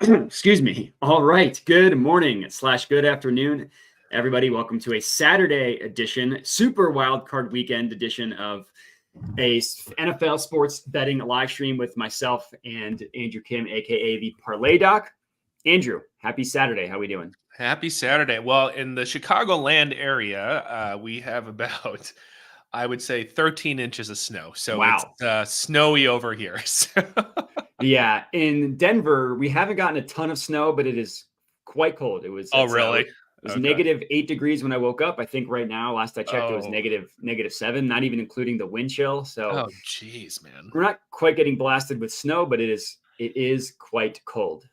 Excuse me. All right. Good morning / good afternoon, everybody. Welcome to a Saturday edition, super wild card weekend edition of a NFL sports betting live stream with myself and Andrew Kim, aka the ParlayDoc. Andrew, happy Saturday. How we doing? Happy Saturday. Well, in the Chicagoland area, we have about, I would say, 13 inches of snow. So Wow. It's snowy over here. Yeah, in Denver, we haven't gotten a ton of snow, but it is quite cold. Oh, really? It was Okay. -8 degrees when I woke up. I think right now, last I checked, it was Oh. -7, not even including the wind chill. So Oh, geez, man. we're not quite getting blasted with snow, but it is quite cold.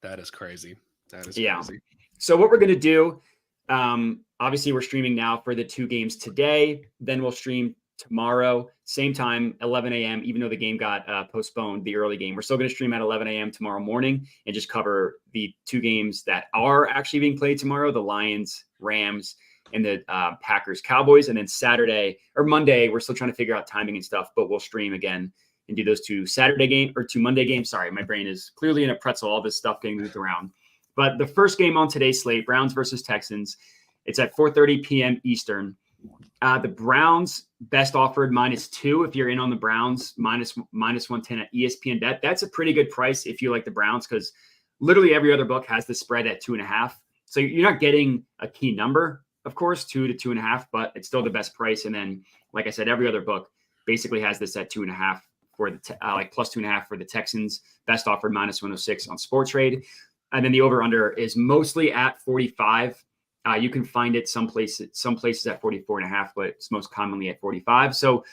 That is crazy. That is Yeah. crazy. So what we're going to do, obviously we're streaming now for the two games today. Then we'll stream tomorrow, same time, 11 a.m., even though the game got postponed, the early game. We're still going to stream at 11 a.m. tomorrow morning and just cover the two games that are actually being played tomorrow, the Lions, Rams, and the Packers, Cowboys. And then Saturday or Monday, we're still trying to figure out timing and stuff, but we'll stream again and do those two Monday games. Sorry, my brain is clearly in a pretzel, all this stuff getting moved around. But the first game on today's slate, Browns versus Texans, it's at 4:30 p.m. Eastern. The Browns best offered -2 if you're in on the Browns, minus 110 at ESPN Bet. That's a pretty good price if you like the Browns, because literally every other book has the spread at 2.5. So you're not getting a key number, of course, 2 to 2.5, but it's still the best price. And then, like I said, every other book basically has this at 2.5 for the plus 2.5 for the Texans. Best offered -106 on Sports Trade. And then the over/under is mostly at 45. You can find it some places at 44.5, but it's most commonly at 45. So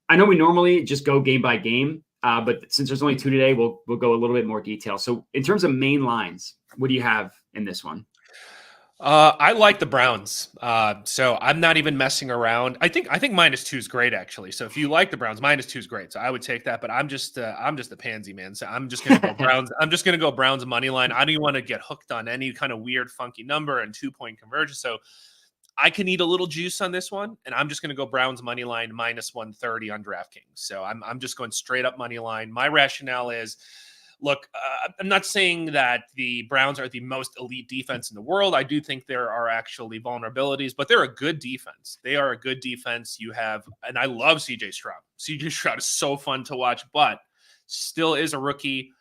I know we normally just go game by game, but since there's only two today, we'll go a little bit more detail. So in terms of main lines, what do you have in this one? I like the Browns, so I'm not even messing around. I think -2 is great, actually. So if you like the Browns, -2 is great. So I would take that. But I'm just a pansy, man. So I'm just gonna go Browns. I'm just gonna go Browns money line. I don't even want to get hooked on any kind of weird, funky number and 2-point conversion. So I can eat a little juice on this one, and I'm just gonna go Browns money line -130 on DraftKings. So I'm just going straight up money line. My rationale is, look, I'm not saying that the Browns are the most elite defense in the world. I do think there are actually vulnerabilities, but they're a good defense. They are a good defense. You have, and I love CJ Stroud. CJ Stroud is so fun to watch, but still is a rookie.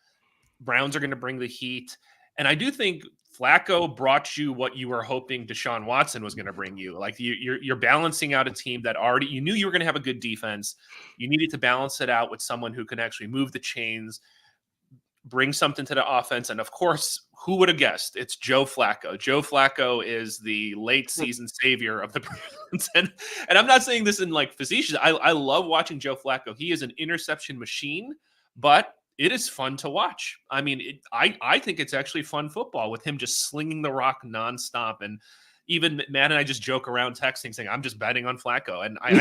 Browns are going to bring the heat. And I do think Flacco brought you what you were hoping Deshaun Watson was going to bring you. Like you're balancing out a team that already, you knew you were going to have a good defense. You needed to balance it out with someone who can actually move the chains, bring something to the offense. And of course, who would have guessed? It's Joe Flacco. Joe Flacco is the late season savior of the Browns. And I'm not saying this in like facetious. I love watching Joe Flacco. He is an interception machine, but it is fun to watch. I mean, I think it's actually fun football with him just slinging the rock nonstop. And even Matt and I just joke around texting saying, I'm just betting on Flacco. And I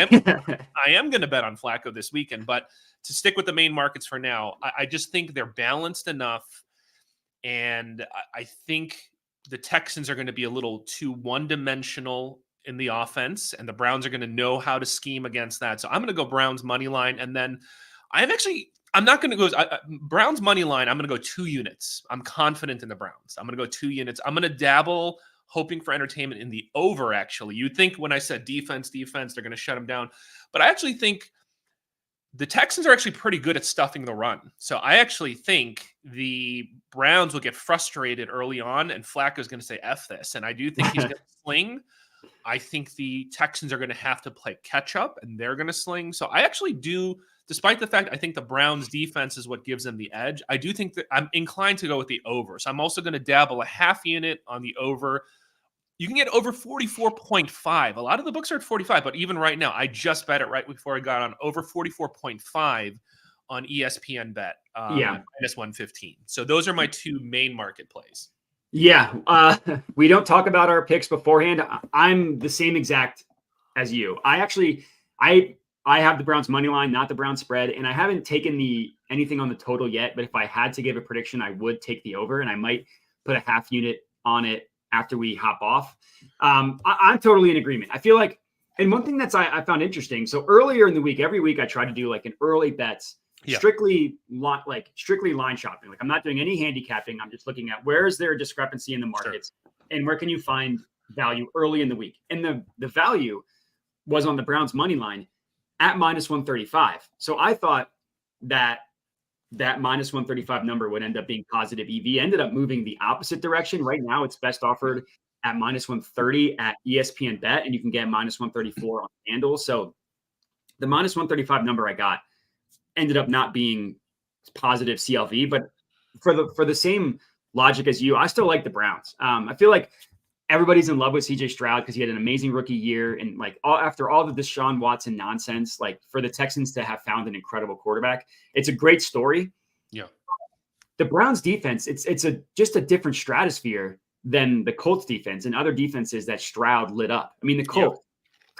am going to bet on Flacco this weekend, but to stick with the main markets for now, I just think they're balanced enough. And I think the Texans are going to be a little too one-dimensional in the offense, and the Browns are going to know how to scheme against that. So I'm going to go Browns money line. And then I'm not going to go Browns money line. I'm going to go 2 units. I'm confident in the Browns. I'm going to go 2 units. I'm going to dabble, hoping for entertainment in the over, actually. You'd think when I said defense, they're going to shut them down. But I actually think the Texans are actually pretty good at stuffing the run. So I actually think the Browns will get frustrated early on, and Flacco's going to say, F this. And I do think he's going to sling. I think the Texans are going to have to play catch up, and they're going to sling. So I actually do, despite the fact I think the Browns defense is what gives them the edge, I do think that I'm inclined to go with the over. So I'm also going to dabble a half unit on the over. You can get over 44.5. A lot of the books are at 45, but even right now, I just bet it right before I got on over 44.5 on ESPN Bet. -115. So those are my 2 main market plays. Yeah. We don't talk about our picks beforehand. I'm the same exact as you. I have the Browns money line, not the Browns spread, and I haven't taken anything on the total yet, but if I had to give a prediction, I would take the over, and I might put a half unit on it after we hop off. I'm totally in agreement. I feel like, and one thing I found interesting, so earlier in the week, every week I try to do like an early bets Yeah. strictly line shopping. Like I'm not doing any handicapping. I'm just looking at where is there a discrepancy in the markets and where can you find value early in the week. And the value was on the Browns money line at -135. So I thought that -135 number would end up being positive EV. Ended up moving the opposite direction. Right now, it's best offered at -130 at ESPN Bet, and you can get -134 on FanDuel. So the -135 number I got ended up not being positive CLV, but for the same logic as you, I still like the Browns. I feel like everybody's in love with CJ Stroud because he had an amazing rookie year. And like after all the Deshaun Watson nonsense, like for the Texans to have found an incredible quarterback, it's a great story. Yeah. The Browns defense, it's just a different stratosphere than the Colts defense and other defenses that Stroud lit up. I mean, the Colts,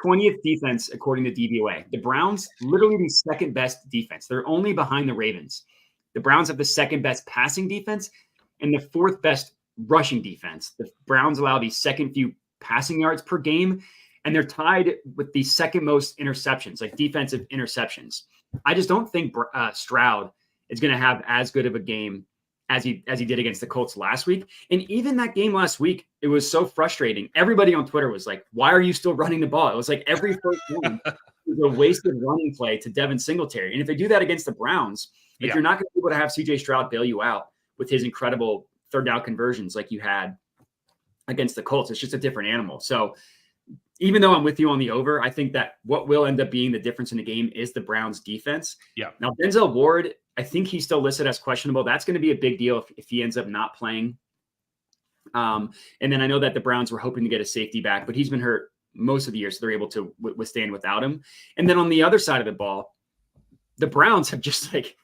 20th defense according to DVOA. The Browns, literally the second best defense. They're only behind the Ravens. The Browns have the second best passing defense and the fourth best rushing defense. The Browns allow the second few passing yards per game, and they're tied with the second most interceptions, like defensive interceptions. I just don't think Stroud is going to have as good of a game as he did against the Colts last week. And even that game last week, it was so frustrating. Everybody on Twitter was like, why are you still running the ball? It was like every first one was a wasted running play to Devin Singletary. And if they do that against the Browns, if you're not going to be able to have CJ Stroud bail you out with his incredible third down conversions like you had against the Colts, it's just a different animal. So even though I'm with you on the over, I think that what will end up being the difference in the game is the Browns defense. Yeah. Now, Denzel Ward, I think he's still listed as questionable. That's going to be a big deal if he ends up not playing. And then I know that the Browns were hoping to get a safety back, but he's been hurt most of the year, so they're able to withstand without him. And then on the other side of the ball, the Browns have just like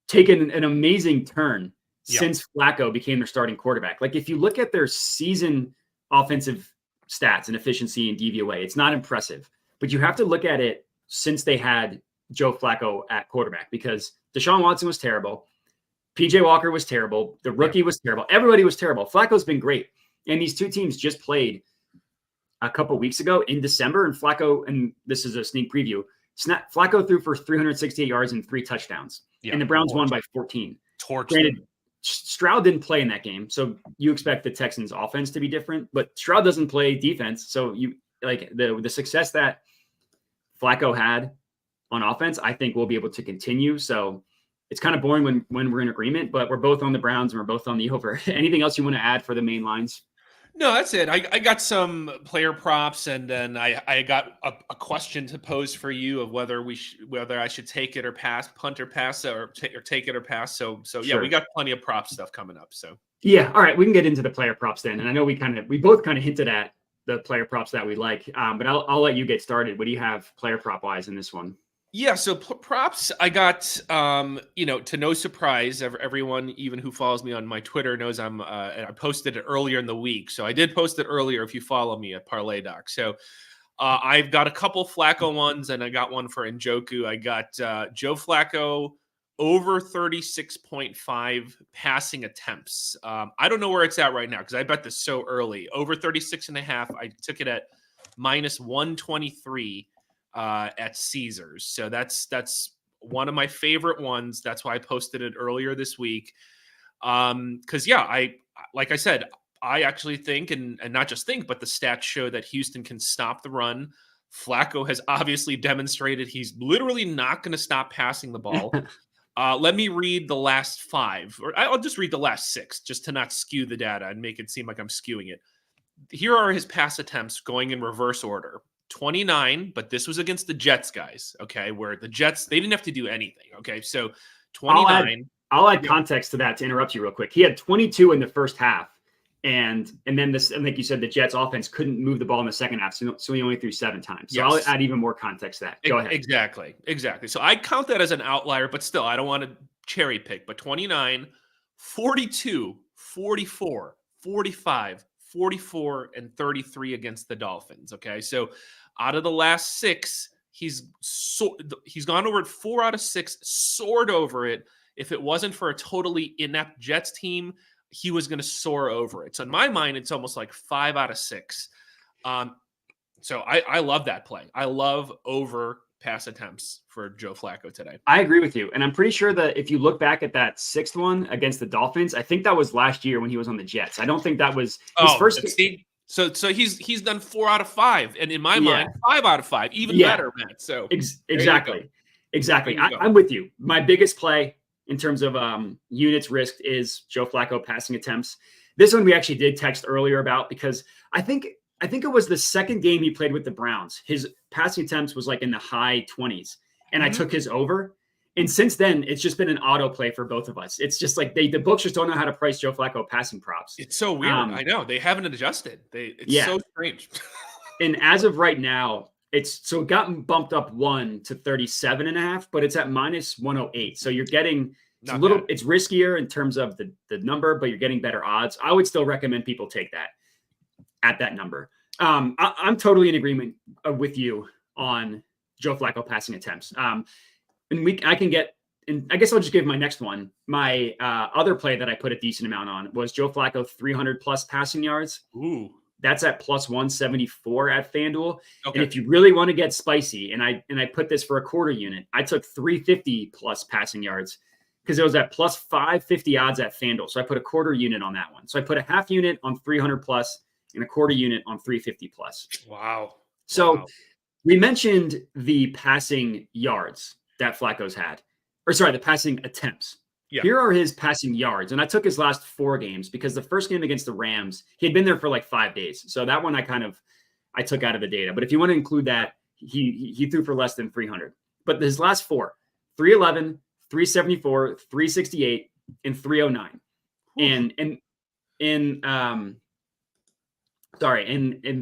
taken an amazing turn since Flacco became their starting quarterback. Like if you look at their season offensive stats and efficiency and DVOA, it's not impressive, but you have to look at it since they had Joe Flacco at quarterback, because Deshaun Watson was terrible. PJ Walker was terrible. The rookie was terrible. Everybody was terrible. Flacco's been great. And these two teams just played a couple weeks ago in December, and Flacco, and this is a sneak preview, Flacco threw for 368 yards and 3 touchdowns. And the Browns won by 14. Granted, Stroud didn't play in that game, so you expect the Texans offense to be different, but Stroud doesn't play defense. So you like the success that Flacco had on offense, I think we'll be able to continue. So it's kind of boring when we're in agreement, but we're both on the Browns and we're both on the over. Anything else you want to add for the main lines? No, that's it. I got some player props, and then I got a question to pose for you of whether I should take it or pass, punt or pass, or take it or pass. So yeah, we got plenty of prop stuff coming up. So yeah, all right, we can get into the player props then. And I know we both kind of hinted at the player props that we like, but I'll let you get started. What do you have player prop wise in this one? Yeah, so props, I got, to no surprise, everyone, even who follows me on my Twitter knows and I posted it earlier in the week. So I did post it earlier if you follow me at ParlayDoc. So I've got a couple Flacco ones, and I got one for Njoku. I got Joe Flacco over 36.5 passing attempts. I don't know where it's at right now because I bet this so early. Over 36.5, I took it at -123. At Caesars. So that's one of my favorite ones. That's why I posted it earlier this week. Because like I said, I actually think, and not just think, but the stats show that Houston can stop the run. Flacco has obviously demonstrated he's literally not going to stop passing the ball. Let me read the last 5, or I'll just read the last 6 just to not skew the data and make it seem like I'm skewing it. Here are his pass attempts going in reverse order. 29, but this was against the Jets, guys, okay, where the Jets, they didn't have to do anything, okay? So 29. I'll add context to that to interrupt you real quick. He had 22 in the first half, and then this, and like you said, the Jets offense couldn't move the ball in the second half, so he only threw 7 times. So I'll add even more context to that. Go ahead. Exactly. So I count that as an outlier, but still, I don't want to cherry pick, but 29, 42, 44, 45, 44, and 33 against the Dolphins. Okay, so out of the last 6, he's gone over it 4 out of 6, soared over it. If it wasn't for a totally inept Jets team, he was going to soar over it. So in my mind, it's almost like 5 out of 6. So I love that play. I love over pass attempts for Joe Flacco today. I agree with you. And I'm pretty sure that if you look back at that 6th one against the Dolphins, I think that was last year when he was on the Jets. I don't think that was his first. So he's done 4 out of 5. And in my mind, 5 out of 5, even better, Matt. So exactly. I'm with you. My biggest play in terms of units risked is Joe Flacco passing attempts. This one we actually did text earlier about because I think it was the second game he played with the Browns. His passing attempts was like in the high 20s, and I took his over. And since then, it's just been an auto play for both of us. It's just like the books just don't know how to price Joe Flacco passing props. It's so weird. I know they haven't adjusted. It's so strange. And as of right now, it got bumped up 1 to 37.5, but it's at minus 108. So you're getting it's riskier in terms of the number, but you're getting better odds. I would still recommend people take that at that number. I'm totally in agreement with you on Joe Flacco passing attempts. And I guess I'll just give my next one. My other play that I put a decent amount on was Joe Flacco 300 plus passing yards. Ooh. That's at plus 174 at FanDuel. Okay. And if you really want to get spicy, and I put this for a quarter unit, I took 350 plus passing yards because it was at plus 550 odds at FanDuel. So I put a quarter unit on that one. So I put a half unit on 300 plus and a quarter unit on 350 plus. Wow. So we mentioned the passing yards that Flacco's had, the passing attempts. Yeah. Here are his passing yards. And I took his last 4 games because the first game against the Rams, he had been there for like 5 days. So that one I took out of the data. But if you want to include that, he threw for less than 300. But his last 4, 311, 374, 368, and 309. And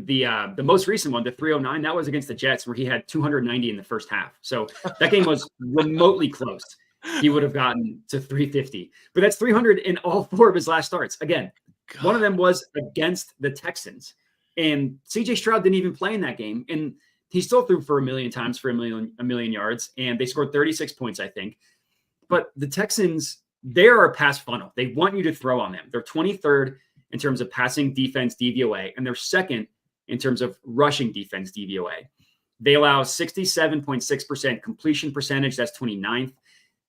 the most recent one, the 309, that was against the Jets where he had 290 in the first half. So that game was remotely close. He would have gotten to 350. But that's 300 in all 4 of his last starts. Again, one of them was against the Texans. And CJ Stroud didn't even play in that game. And he still threw for a million times for a million yards. And they scored 36 points, I think. But the Texans, they're a pass funnel. They want you to throw on them. They're 23rd in terms of passing defense DVOA, and they're 2nd in terms of rushing defense DVOA. They allow 67.6% completion percentage. That's 29th.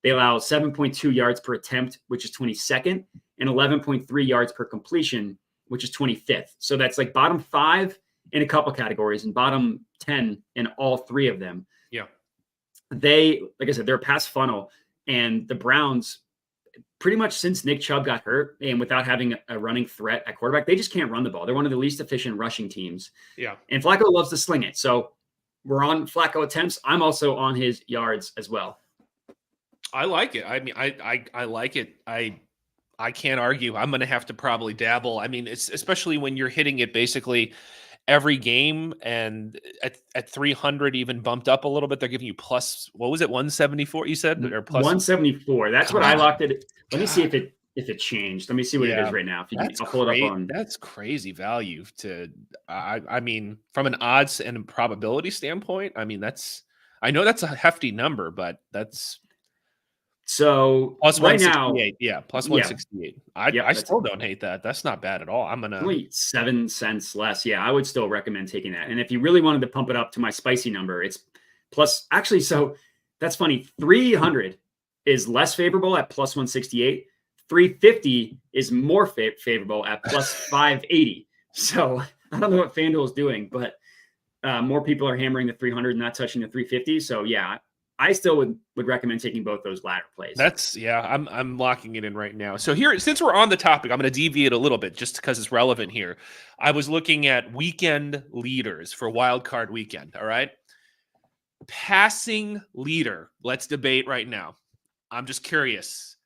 They allow 7.2 yards per attempt, which is 22nd, and 11.3 yards per completion, which is 25th. So that's like bottom 5 in a couple categories and bottom 10 in all 3 of them. Yeah. They, like I said, they're a pass funnel, and the Browns, pretty much since Nick Chubb got hurt and without having a running threat at quarterback, they just can't run the ball. They're one of the least efficient rushing teams. Yeah. And Flacco loves to sling it. So we're on Flacco attempts. I'm also on his yards as well. I like it. I mean, I like it. I can't argue. I'm going to have to probably dabble. I mean, it's especially when you're hitting it basically every game, and at 300 even bumped up a little bit. They're giving you plus, what was it, 174 you said? Or plus 174. That's what I locked it. Let me see if it changed. Let me see what it is right now. If you I'll pull it up on. That's crazy value to I mean, from an odds and probability standpoint, I mean, I know that's a hefty number, but that's so plus right 168. Now, plus 168. I still don't hate that. That's not bad at all. I'm gonna only 7 cents less. Yeah, I would still recommend taking that. And if you really wanted to pump it up to my spicy number, it's plus. Actually, so that's funny. 300 is less favorable at plus 168. 350 is more favorable at plus 580. So I don't know what FanDuel is doing, but more people are hammering the 300 and not touching the 350. So yeah, I still would recommend taking both those latter plays. I'm locking it in right now. So here, since we're on the topic, I'm going to deviate a little bit just because it's relevant here. I was looking at weekend leaders for Wild Card Weekend. All right, passing leader. Let's debate right now. I'm just curious.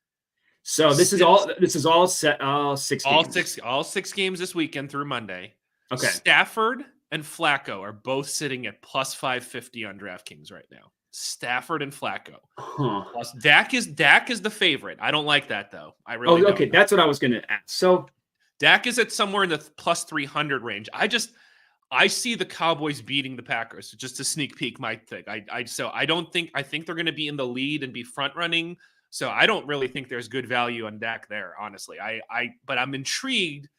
So this is all set. All 6 games. All 6 games this weekend through Monday. Okay. Stafford and Flacco are both sitting at plus 550 on DraftKings right now. Stafford and Flacco. Plus Dak is the favorite. I don't like that though. I really don't. Okay. That's what I was going to ask. So Dak is at somewhere in the plus 300 range. I see the Cowboys beating the Packers. Just a sneak peek, my thing. I think they're going to be in the lead and be front running. So I don't really think there's good value on Dak there, honestly. But I'm intrigued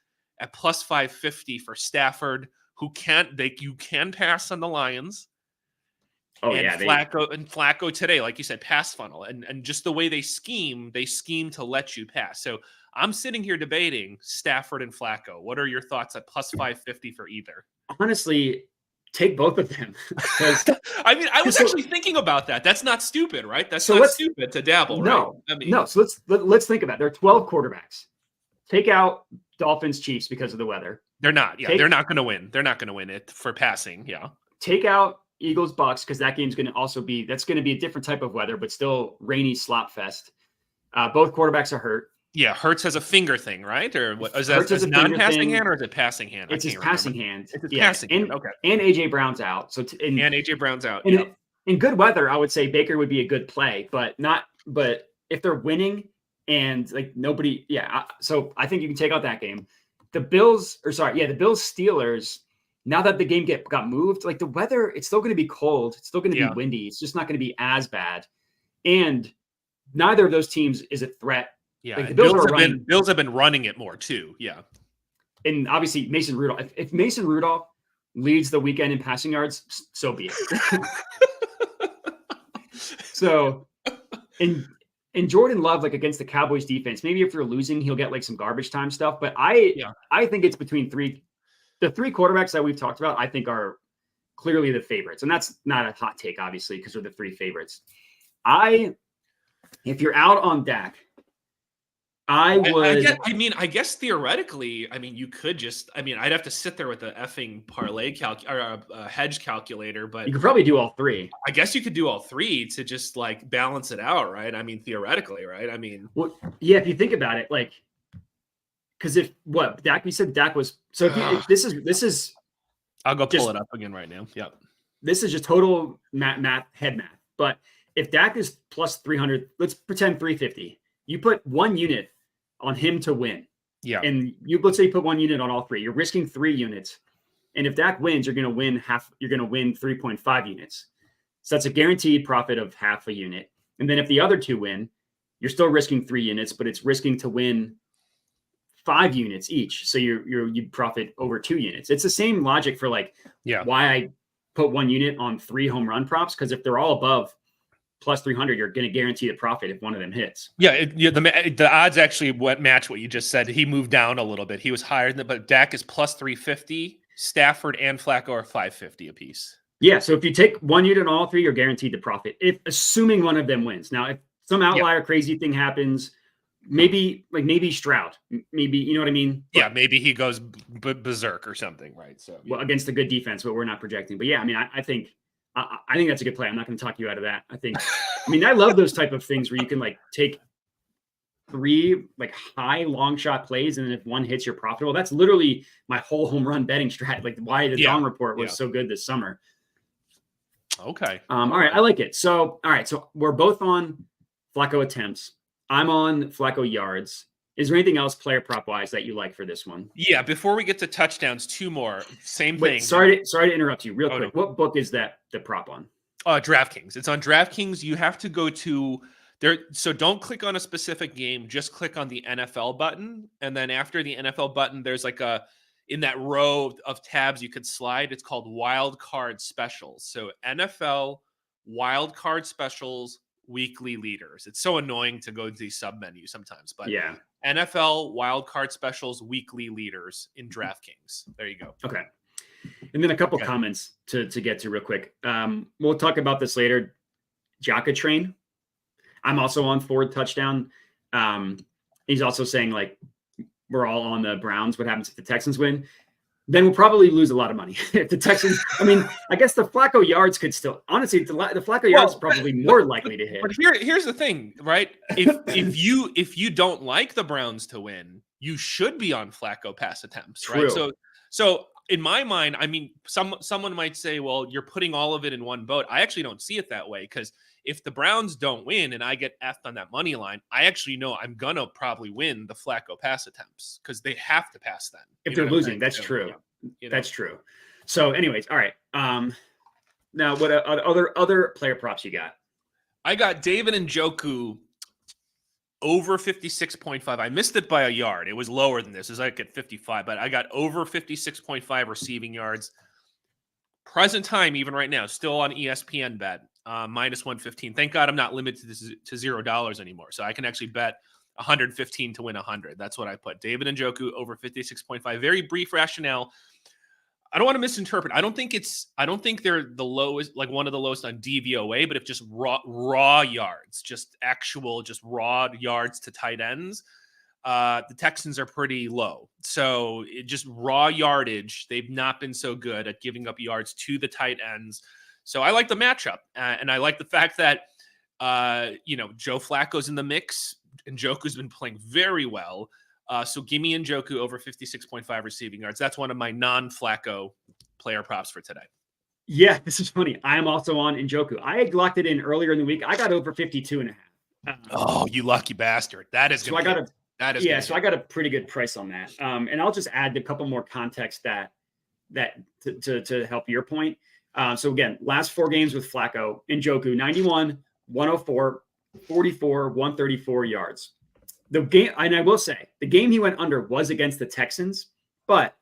at plus 550 for Stafford, you can pass on the Lions. Oh And yeah, Flacco today, like you said, pass funnel, and just the way they scheme to let you pass. So I'm sitting here debating Stafford and Flacco. What are your thoughts at plus 550 for either? honestly take both of them because I mean, I was actually thinking about that. That's not stupid, right? That's so not let's stupid to dabble, right? no I mean, no. So let's think about it. There are 12 quarterbacks. Take out Dolphins Chiefs because of the weather. they're not. Yeah, they're not going to win. They're not going to win it for passing. Yeah. Take out Eagles Bucks because that game's going to also be that's going to be a different type of weather, but still rainy slop fest. Both quarterbacks are hurt. Yeah, Hurts has a finger thing, right? Or what is that? Hurts has Is a finger non-passing thing. hand or is it passing hand? It's his passing hand. It's his Yeah, passing hand. Okay. and AJ Brown's out. So And AJ Brown's out. in, Yeah. in good weather, I would say Baker would be a good play, but not. But if they're winning and like nobody, yeah. So I think you can take out that game. The Bills Steelers. Now that the game got moved, like the weather, it's still going to be cold. It's still going to be windy. It's just not going to be as bad. And neither of those teams is a threat. Yeah, like the Bills have been running it more too. Yeah, and obviously Mason Rudolph. If Mason Rudolph leads the weekend in passing yards, so be it. So, and Jordan Love, like against the Cowboys defense, maybe if you're losing, he'll get like some garbage time stuff. But I think it's between the three quarterbacks that we've talked about, I think are clearly the favorites. And that's not a hot take, obviously, because they're the three favorites. If you're out on Dak, I guess theoretically, you could just, I'd have to sit there with a effing parlay or a hedge calculator, but you could probably do all three. I guess you could do all three to just like balance it out, right? Theoretically, right? Well, yeah, if you think about it, like, because Dak, we said Dak was, so if this is, I'll go pull it up again right now. Yep. This is just total head math. But if Dak is plus 300, let's pretend 350, you put 1 unit on him to win. Yeah. And let's say you put 1 unit on all three. You're risking 3 units. And if Dak wins, you're going to win 3.5 units. So that's a guaranteed profit of half a unit. And then if the other two win, you're still risking 3 units, but it's risking to win 5 units each. So you profit over 2 units. It's the same logic for why I put 1 unit on 3 home run props. Because if they're all above plus 300, you're going to guarantee a profit if one of them hits. Yeah, the odds actually match what you just said. He moved down a little bit. He was higher than, but Dak is plus 350. Stafford and Flacco are 550 apiece. Yeah, so if you take 1 unit on all three, you're guaranteed to profit. Assuming one of them wins. Now, if some outlier crazy thing happens, maybe Stroud, maybe, you know what I mean? But, maybe he goes berserk or something, right? So against a good defense, but we're not projecting. But yeah, I think that's a good play. I'm not going to talk you out of that. I love those type of things where you can take 3 high long shot plays, and then if one hits, you're profitable. That's literally my whole home run betting strat. Why the Dong report was so good this summer. Okay. All right, I like it. So all right, so we're both on Flacco attempts. I'm on Flacco yards. Is there anything else player prop wise that you like for this one? Yeah, before we get to touchdowns, 2 more. Same thing. Sorry to interrupt you real quick. No. What book is that the prop on? DraftKings. It's on DraftKings. You have to go to there. So don't click on a specific game. Just click on the NFL button. And then after the NFL button, there's in that row of tabs you could slide. It's called Wild Card Specials. So NFL Wild Card Specials weekly leaders. It's so annoying to go to the sub menu sometimes, but yeah. NFL Wild Card Specials weekly leaders in DraftKings. There you go. Okay. And then a couple comments to get to real quick. We'll talk about this later. Jaka Train. I'm also on Ford touchdown. He's also saying we're all on the Browns. What happens if the Texans win? Then we'll probably lose a lot of money. If the Texans, I guess the Flacco yards could still, honestly, the Flacco yards is probably more likely to hit. But here's the thing, right? If you don't like the Browns to win, you should be on Flacco pass attempts, right? So in my mind, someone might say, well, you're putting all of it in one boat. I actually don't see it that way, because if the Browns don't win and I get effed on that money line, I actually know I'm gonna probably win the Flacco pass attempts because they have to pass then. If they're losing, that's true. Yeah, that's true. So, anyways, all right. Now, what other player props you got? I got David Njoku over 56.5. I missed it by a yard. It was lower than this. It was at 55, but I got over 56.5 receiving yards. present time, even right now, still on ESPN bet, minus 115. Thank God I'm not limited to $0 anymore. So I can actually bet 115 to win 100. That's what I put. David Njoku over 56.5. Very brief rationale. I don't want to misinterpret. I don't think they're the lowest, like one of the lowest on DVOA, but if just raw yards, just raw yards to tight ends, the Texans are pretty low. So just raw yardage, they've not been so good at giving up yards to the tight ends. So I like the matchup, and I like the fact that Joe Flacco's in the mix, and Njoku's been playing very well. So give me Njoku over 56.5 receiving yards. That's one of my non-Flacco player props for today. Yeah, this is funny. I am also on Njoku. I had locked it in earlier in the week. I got over 52.5. Oh, you lucky bastard. That is going to So I got a pretty good price on that. And I'll just add a couple more context that to help your point. So again, last 4 games with Flacco, Njoku, 91, 104, 44, 134 yards. The game, and I will say, the game he went under was against the Texans, but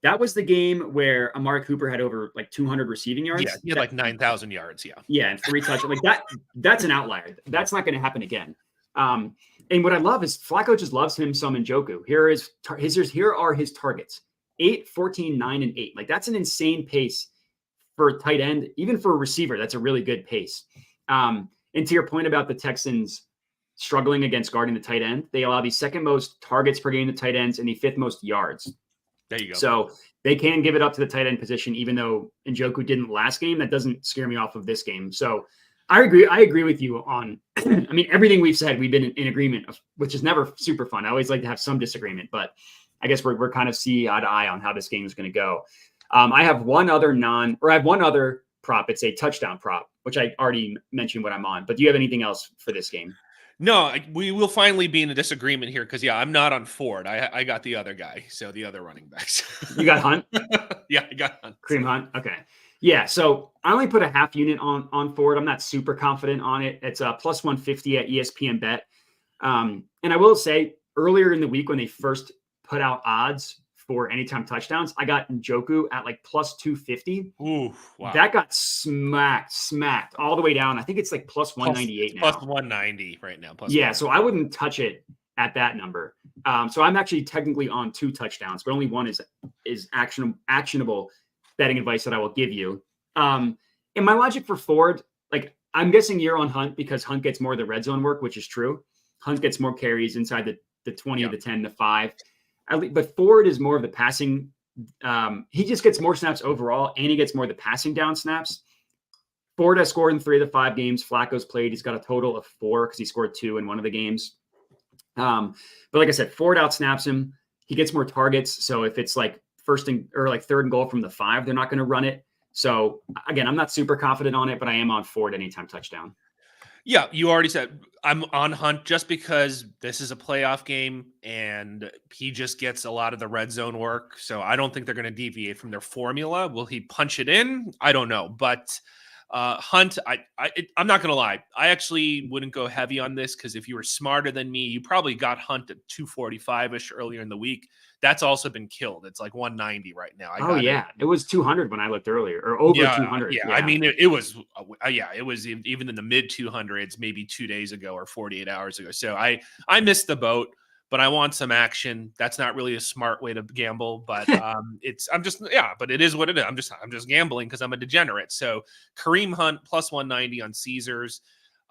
that was the game where Amari Cooper had over like 200 receiving yards. Yeah, he had like 9,000 yards. Yeah. Yeah, and 3 touchdowns. Like that's an outlier. That's not going to happen again. And what I love is Flacco just loves him some Njoku. Here are his targets: 8, 14, 9, and 8. Like that's an insane pace for a tight end, even for a receiver. That's a really good pace. And to your point about the Texans struggling against guarding the tight end, they allow the 2nd most targets per game to tight ends and the 5th most yards. There you go. So they can give it up to the tight end position, even though Njoku didn't last game. That doesn't scare me off of this game. So I agree with you on, I mean, everything we've said, we've been in agreement of, which is never super fun. I always like to have some disagreement, but I guess we're kind of see eye to eye on how this game is going to go. I have one other prop. It's a touchdown prop, which I already mentioned what I'm on, but do you have anything else for this game? No, we will finally be in a disagreement here because, I'm not on Ford. I got the other guy, so the other running backs. You got Hunt? Yeah, I got Hunt. Kareem Hunt? Okay. Yeah, so I only put a half unit on Ford. I'm not super confident on it. It's a plus 150 at ESPN Bet. And I will say, earlier in the week when they first put out odds for anytime touchdowns, I got Njoku at like plus 250. Ooh, wow. That got smacked all the way down. I think it's like plus 198 now. Plus 190 right now. So I wouldn't touch it at that number. So I'm actually technically on 2 touchdowns, but only one is actionable betting advice that I will give you. And my logic for Ford, like I'm guessing you're on Hunt because Hunt gets more of the red zone work, which is true. Hunt gets more carries inside the 20, the 10, the 5. But Ford is more of the passing. He just gets more snaps overall, and he gets more of the passing down snaps. Ford has scored in 3 of the 5 games Flacco's played. He's got a total of 4 because he scored 2 in one of the games. But like I said, Ford outsnaps him. He gets more targets. So if it's like 3rd and goal from the 5, they're not going to run it. So again, I'm not super confident on it, but I am on Ford anytime touchdown. Yeah, you already said I'm on Hunt just because this is a playoff game and he just gets a lot of the red zone work. So I don't think they're going to deviate from their formula. Will he punch it in? I don't know. But Hunt, I'm not going to lie. I actually wouldn't go heavy on this because if you were smarter than me, you probably got Hunt at 245-ish earlier in the week. That's also been killed. It's like 190 right now. It was 200 when I looked earlier, or over 200. Yeah, I mean, it was even in the mid 200s, maybe 2 days ago or 48 hours ago. So I missed the boat, but I want some action. That's not really a smart way to gamble, but but it is what it is. I'm just gambling because I'm a degenerate. So Kareem Hunt plus 190 on Caesars.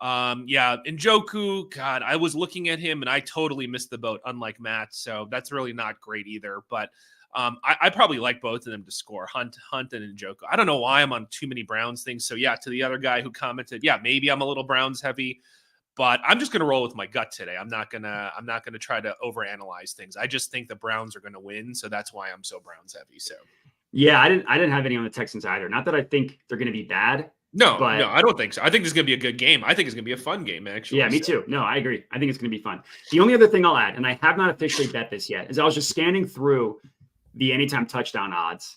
Njoku, God, I was looking at him and I totally missed the boat, unlike Matt. So that's really not great either. But I probably like both of them to score, Hunt and Njoku. I don't know why I'm on too many Browns things. So to the other guy who commented, maybe I'm a little Browns heavy, but I'm just going to roll with my gut today. I'm not gonna try to overanalyze things. I just think the Browns are going to win, so that's why I'm so Browns heavy. So I didn't have any on the Texans either. Not that I think they're going to be bad. No, I don't think so. I think this is going to be a good game. I think it's going to be a fun game, actually. Yeah, me too. No, I agree. I think it's going to be fun. The only other thing I'll add, and I have not officially bet this yet, is I was just scanning through the anytime touchdown odds.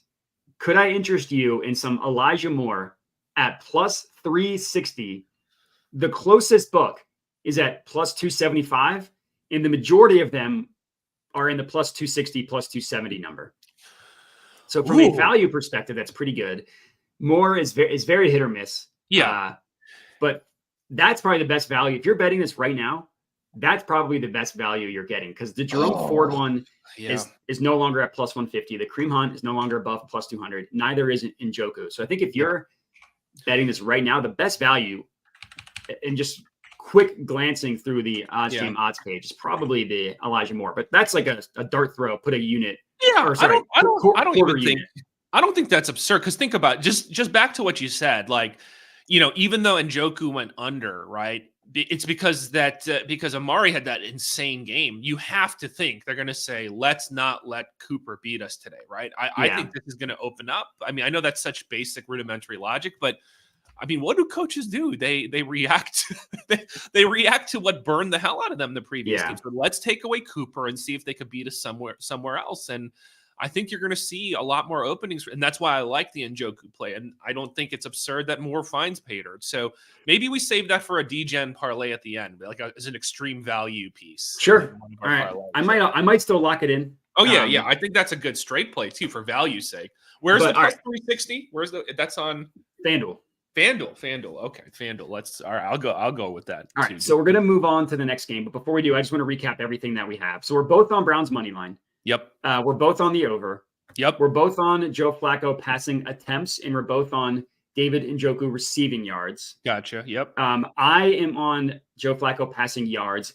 Could I interest you in some Elijah Moore at plus 360? The closest book is at plus 275, and the majority of them are in the plus 260, plus 270 number. So from a value perspective, that's pretty good. Moore is very hit or miss. Yeah. But that's probably the best value. If you're betting this right now, that's probably the best value you're getting because the Jerome Ford one is no longer at plus 150. The Kareem Hunt is no longer above plus 200. Neither is Njoku. So I think if you're betting this right now, the best value, and just quick glancing through the odds game odds page, is probably the Elijah Moore. But that's like a dart throw. Put a unit. Yeah, or, sorry, I don't even unit. think. I don't think that's absurd because think about just back to what you said. Like, even though Njoku went under, right? It's because because Amari had that insane game. You have to think they're going to say, let's not let Cooper beat us today, right? I think this is going to open up. I mean, I know that's such basic rudimentary logic, but I mean, what do coaches do? They react. They react to what burned the hell out of them the previous game. So let's take away Cooper and see if they could beat us somewhere else. And I think you're going to see a lot more openings, and that's why I like the Njoku play. And I don't think it's absurd that Moore finds Pater. So maybe we save that for a DGen parlay at the end, like as an extreme value piece. Sure. All right. I might still lock it in. Oh yeah. I think that's a good straight play too for value's sake. Where's the plus 360? Where's that's on FanDuel. FanDuel. Okay, FanDuel. All right, I'll go with that. All right. So we're gonna move on to the next game, but before we do, I just want to recap everything that we have. So we're both on Browns money line. Yep. We're both on the over. Yep. We're both on Joe Flacco passing attempts, and we're both on David Njoku receiving yards. Gotcha. Yep. I am on Joe Flacco passing yards,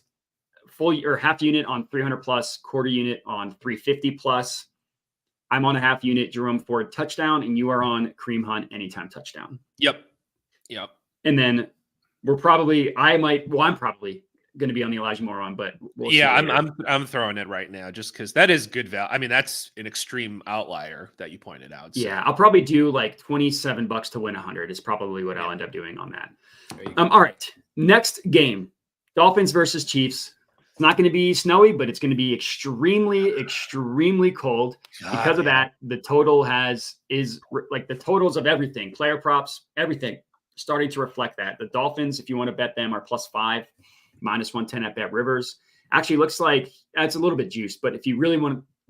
full or half unit on 300 plus, quarter unit on 350 plus. I'm on a half unit Jerome Ford touchdown, and you are on Kareem Hunt anytime touchdown. Yep. And then I'm probably going to be on the Elijah Moore one, but I'm throwing it right now just because that is good value. I mean, that's an extreme outlier that you pointed out. So. Yeah, I'll probably do like $27 to win 100 is probably what I'll end up doing on that. All right, next game, Dolphins versus Chiefs. It's not going to be snowy, but it's going to be extremely, extremely cold. Because of that, the total is like the totals of everything, player props, everything, starting to reflect that. The Dolphins, if you want to bet them, are +5, -110 at Bet Rivers. Actually, looks like it's a little bit juiced, but if you really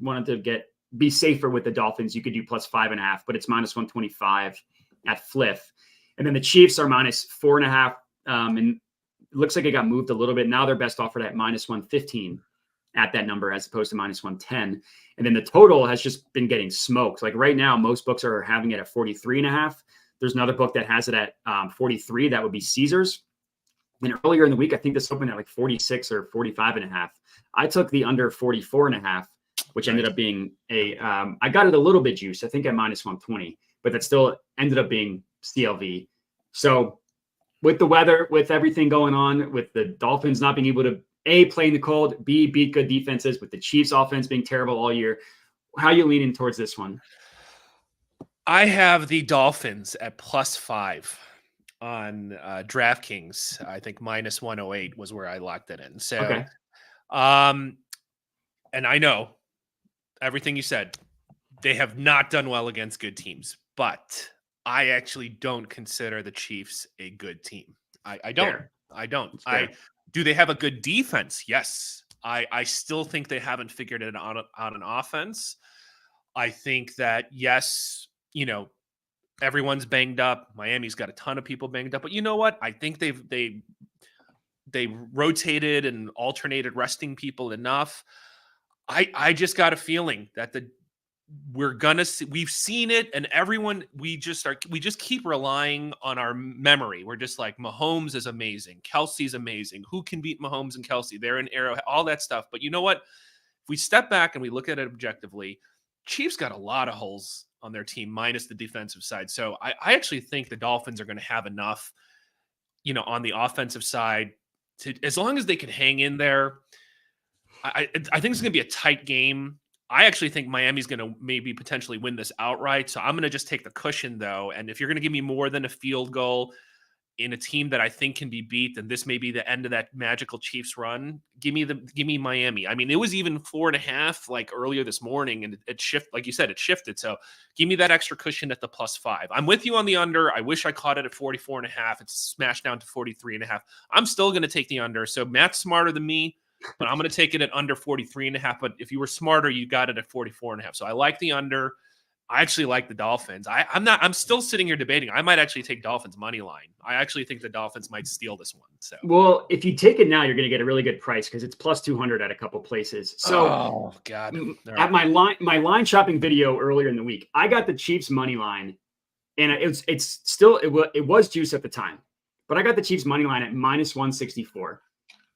wanted to be safer with the Dolphins, you could do +5.5, but it's -125 at Fliff. And then the Chiefs are -4.5, and it looks like it got moved a little bit. Now they're best offered at -115 at that number as opposed to -110. And then the total has just been getting smoked. Like right now, most books are having it at 43.5. There's another book that has it at 43. That would be Caesars. And earlier in the week, I think this opened at like 46 or 45.5. I took the under 44.5, which ended up being I got it a little bit juiced, I think at -120, but that still ended up being CLV. So with the weather, with everything going on, with the Dolphins not being able to A, play in the cold, B, beat good defenses, with the Chiefs offense being terrible all year, how are you leaning towards this one? I have the Dolphins at +5 on DraftKings. I think -108 was where I locked it in. So, okay. And I know everything you said, they have not done well against good teams, but I actually don't consider the Chiefs a good team. I don't. Fair. I don't. Do they have a good defense? Yes. I still think they haven't figured it out on offense. I think that, yes, everyone's banged up. Miami's got a ton of people banged up, but you know what? I think they rotated and alternated resting people enough. I just got a feeling that we're gonna see, we've seen it, and everyone we just keep relying on our memory. We're just like, Mahomes is amazing, Kelsey's amazing. Who can beat Mahomes and Kelsey? They're in Arrowhead, all that stuff. But you know what? If we step back and we look at it objectively, Chiefs got a lot of holes on their team, minus the defensive side. So I actually think the Dolphins are going to have enough, on the offensive side to, as long as they can hang in there. I think it's going to be a tight game. I actually think Miami's going to maybe potentially win this outright. So I'm going to just take the cushion, though. And if you're going to give me more than a field goal in a team that I think can be beat, then this may be the end of that magical Chiefs run. Give me Miami. I mean, it was even 4.5 like earlier this morning, and it shifted. Like you said, it shifted. So give me that extra cushion at the +5. I'm with you on the under. I wish I caught it at 44.5. It's smashed down to 43.5. I'm still going to take the under. So Matt's smarter than me, but I'm going to take it at under 43.5. But if you were smarter, you got it at 44.5. So I like the under. I actually like the Dolphins. I'm still sitting here debating. I might actually take Dolphins money line. I actually think the Dolphins might steal this one. So, well, if you take it now, you're going to get a really good price because it's plus 200 at a couple places. So, oh God, at my line shopping video earlier in the week, I got the Chiefs money line, and it was juice at the time, but I got the Chiefs money line at minus 164,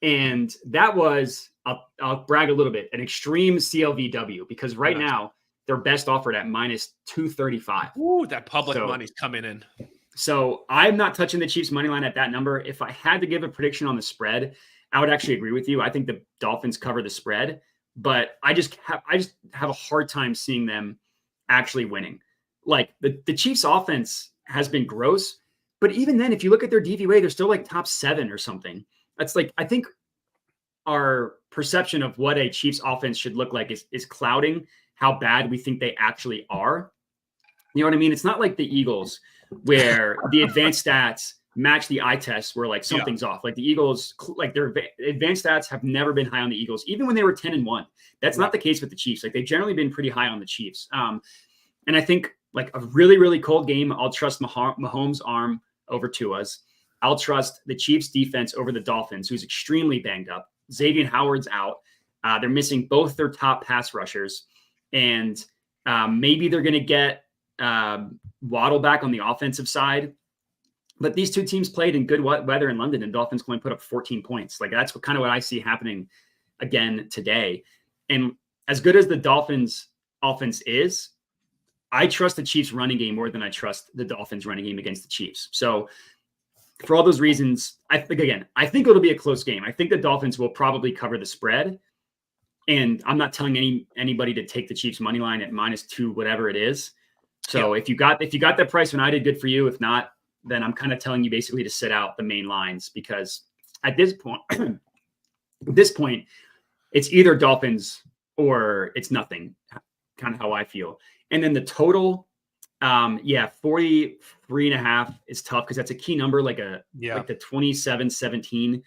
and that was I'll brag a little bit, an extreme CLVW because right now they're best offered at minus 235. Ooh, that public money's coming in. So I'm not touching the Chiefs money line at that number. If I had to give a prediction on the spread, I would actually agree with you. I think the Dolphins cover the spread, but I just have a hard time seeing them actually winning. Like the Chiefs offense has been gross, but even then, if you look at their DVOA, they're still like top 7 or something. That's like, I think our perception of what a Chiefs offense should look like is clouding how bad we think they actually are. You know what I mean? It's not like the Eagles where the advanced stats match the eye test where like something's off. Like the Eagles, like their advanced stats have never been high on the Eagles, even when they were 10-1. That's not the case with the Chiefs. Like they've generally been pretty high on the Chiefs. And I think like a really, really cold game, I'll trust Mahomes' arm over Tua's. I'll trust the Chiefs defense over the Dolphins, who's extremely banged up. Xavier Howard's out. They're missing both their top pass rushers. And maybe they're going to get Waddle back on the offensive side. But these two teams played in good weather in London, and Dolphins can only put up 14 points. Like that's kind of what I see happening again today. And as good as the Dolphins offense is, I trust the Chiefs running game more than I trust the Dolphins running game against the Chiefs. So for all those reasons, I think it'll be a close game. I think the Dolphins will probably cover the spread. And I'm not telling anybody to take the Chiefs money line at -2, whatever it is. So if you got that price when I did, good for you. If not, then I'm kind of telling you basically to sit out the main lines because at this point, it's either Dolphins or it's nothing, kind of how I feel. And then the total, 43.5 is tough because that's a key number, like the 27-17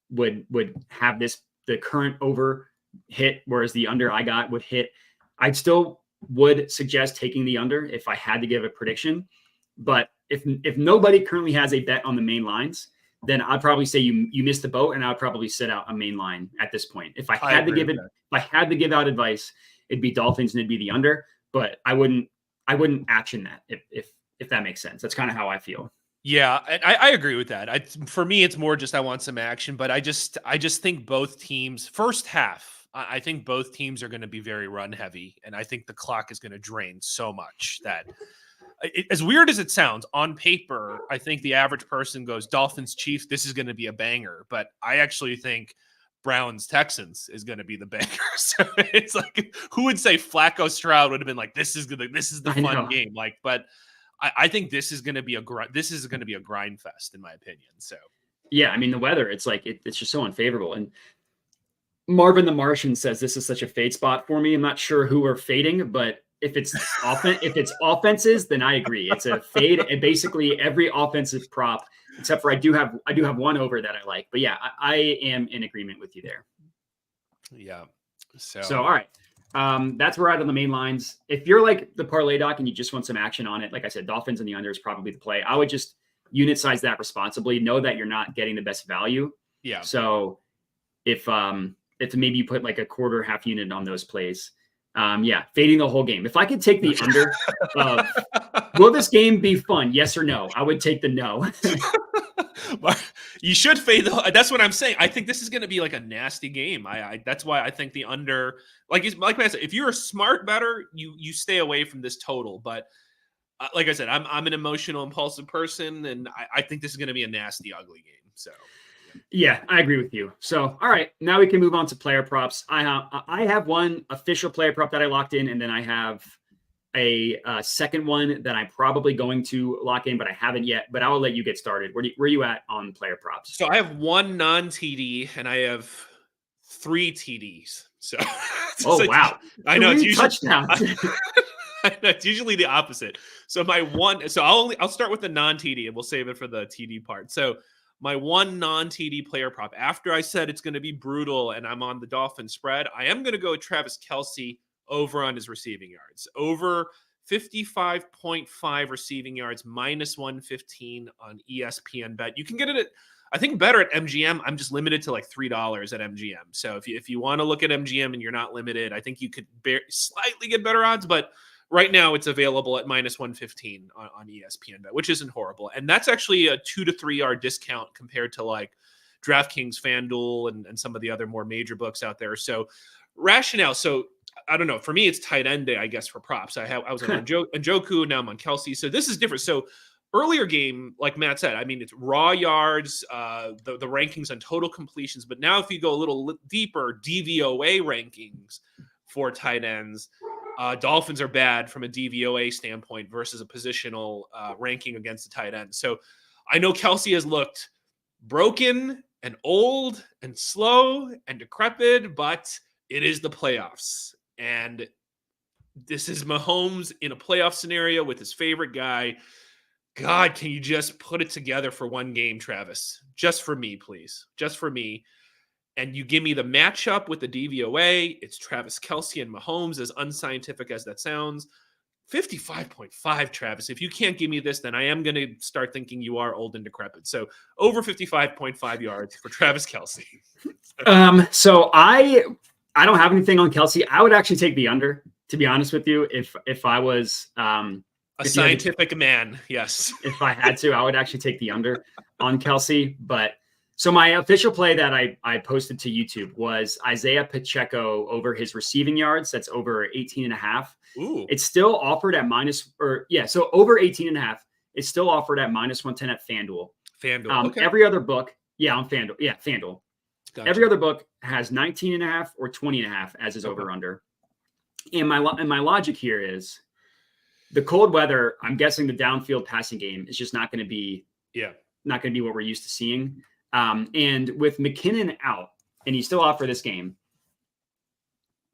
would have the current over hit, whereas the under I got would hit. I still would suggest taking the under if I had to give a prediction. But if nobody currently has a bet on the main lines, then I'd probably say you missed the boat, and I'd probably set out a main line at this point. If I had to give out advice, it'd be Dolphins and it'd be the under. But I wouldn't action that if that makes sense. That's kind of how I feel. Yeah, I agree with that. For me, it's more just I want some action, but I just think both teams first half. I think both teams are going to be very run heavy, and I think the clock is going to drain so much that, as weird as it sounds, on paper, I think the average person goes Dolphins Chiefs. This is going to be a banger, but I actually think Browns Texans is going to be the banger. So it's like, who would say Flacco Stroud would have been like, this is the fun game. Like, but I think this is going to be a grind fest in my opinion. So yeah, I mean the weather, it's like it's just so unfavorable. And Marvin the Martian says this is such a fade spot for me. I'm not sure who we're fading, but if it's offenses, then I agree. It's a fade, and basically every offensive prop, except for I do have one over that I like. But yeah, I am in agreement with you there. Yeah. So all right. That's where we're at on the main lines. If you're like the ParlayDoc and you just want some action on it, like I said, Dolphins and the under is probably the play. I would just unit size that responsibly. Know that you're not getting the best value. Yeah. So if maybe you put like a quarter, half unit on those plays. Fading the whole game. If I could take the under, will this game be fun? Yes or no? I would take the no. You should fade that's what I'm saying. I think this is going to be like a nasty game. That's why I think the under, like I said, if you're a smart bettor, you stay away from this total. But like I said, I'm an emotional, impulsive person, and I think this is going to be a nasty, ugly game. So. Yeah, I agree with you. So, all right, now we can move on to player props. I have one official player prop that I locked in, and then I have a second one that I'm probably going to lock in, but I haven't yet. But I will let you get started. Where are you at on player props? So I have one non-TD, and I have 3 TDs. So, wow, I know it's usually touchdowns. It's usually the opposite. So I'll start with the non-TD, and we'll save it for the TD part. So. My one non-TD player prop, after I said it's going to be brutal and I'm on the Dolphins spread, I am going to go with Travis Kelce over on his receiving yards. Over 55.5 receiving yards, minus 115 on ESPN Bet. You can get it at, I think, better at MGM. I'm just limited to like $3 at MGM. So if you want to look at MGM and you're not limited, I think you could slightly get better odds, but right now it's available at minus 115 on ESPN Bet, which isn't horrible. And that's actually a 2 to 3 yard discount compared to like DraftKings, FanDuel, and some of the other more major books out there. So rationale. So I don't know. For me, it's tight end day, I guess, for props. I was on Njoku, now I'm on Kelsey. So this is different. So earlier game, like Matt said, I mean, it's raw yards, the rankings on total completions. But now if you go a little deeper, DVOA rankings for tight ends, Dolphins are bad from a DVOA standpoint versus a positional ranking against the tight end. So I know Kelsey has looked broken and old and slow and decrepit, but it is the playoffs. And this is Mahomes in a playoff scenario with his favorite guy. God, can you just put it together for one game, Travis? Just for me, please. Just for me. And you give me the matchup with the DVOA. It's Travis Kelce and Mahomes, as unscientific as that sounds. 55.5, Travis. If you can't give me this, then I am going to start thinking you are old and decrepit. So over 55.5 yards for Travis Kelce. So I don't have anything on Kelsey. I would actually take the under, to be honest with you. If I was a scientific man, yes. If I had to, I would actually take the under on Kelsey. But so my official play that I posted to YouTube was Isaiah Pacheco over his receiving yards. That's over 18.5. Ooh. It's still offered at so over 18.5. It's still offered at minus 110 at FanDuel. Okay. Every other book, on FanDuel. Yeah, FanDuel. Gotcha. Every other book has 19.5 or 20.5 as his over under. And my logic here is the cold weather. I'm guessing the downfield passing game is just not going to be what we're used to seeing. And with McKinnon out, and you still offer this game,